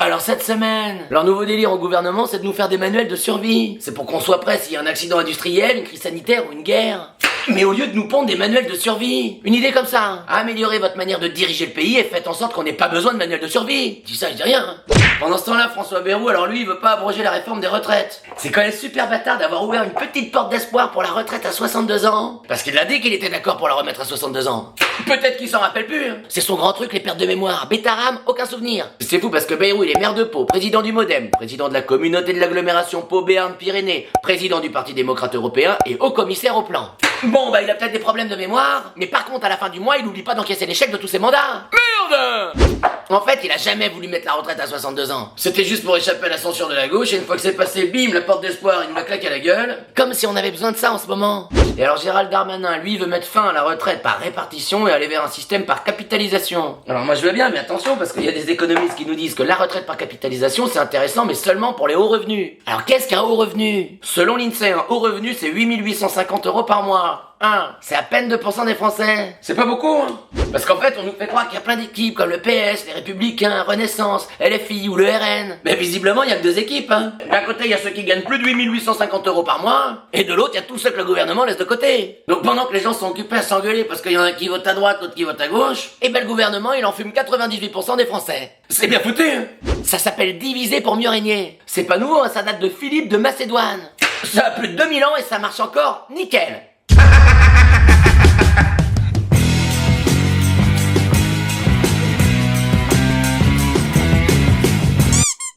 Alors cette semaine, leur nouveau délire au gouvernement, c'est de nous faire des manuels de survie. C'est pour qu'on soit prêt s'il y a un accident industriel, une crise sanitaire ou une guerre. Mais au lieu de nous pondre des manuels de survie, une idée comme ça, hein. Améliorez votre manière de diriger le pays et faites en sorte qu'on n'ait pas besoin de manuel de survie. Je dis ça, je dis rien. Hein. Pendant ce temps-là, François Bayrou, alors lui, il veut pas abroger la réforme des retraites. C'est quand même super bâtard d'avoir ouvert une petite porte d'espoir pour la retraite à 62 ans. Parce qu'il a dit qu'il était d'accord pour la remettre à 62 ans. Peut-être qu'il s'en rappelle plus. Hein. C'est son grand truc, les pertes de mémoire. Bétarame, aucun souvenir. C'est fou parce que Bayrou, il est maire de Pau, président du Modem, président de la communauté de l'agglomération Pau-Béarn-Pyrénées, président du Parti démocrate européen et haut commissaire au plan. Bon, bah il a peut-être des problèmes de mémoire, mais par contre, à la fin du mois, il oublie pas d'encaisser l'échec de tous ses mandats. Merde! En fait, il a jamais voulu mettre la retraite à 62 ans. C'était juste pour échapper à la censure de la gauche, et une fois que c'est passé, bim, la porte d'espoir, il nous la claque à la gueule. Comme si on avait besoin de ça en ce moment. Et alors Gérald Darmanin, lui, veut mettre fin à la retraite par répartition et aller vers un système par capitalisation. Alors moi je veux bien, mais attention, parce qu'il y a des économistes qui nous disent que la retraite par capitalisation, c'est intéressant, mais seulement pour les hauts revenus. Alors qu'est-ce qu'un haut revenu? Selon l'INSEE, un haut revenu, c'est 8 850 € par mois. C'est à peine 2% des Français. C'est pas beaucoup, hein. Parce qu'en fait, on nous fait croire qu'il y a plein d'équipes comme le PS, les Républicains, Renaissance, LFI ou le RN. Mais visiblement, il y a que deux équipes, hein. D'un côté, il y a ceux qui gagnent plus de 8 850 € par mois, et de l'autre, il y a tous ceux que le gouvernement laisse de côté. Donc pendant que les gens sont occupés à s'engueuler parce qu'il y en a un qui vote à droite, l'autre qui vote à gauche, et ben le gouvernement, il en fume 98% des Français. C'est bien foutu, hein. Ça s'appelle diviser pour mieux régner. C'est pas nouveau, hein, ça date de Philippe de Macédoine. Ça a plus de 2000 ans et ça marche encore nickel.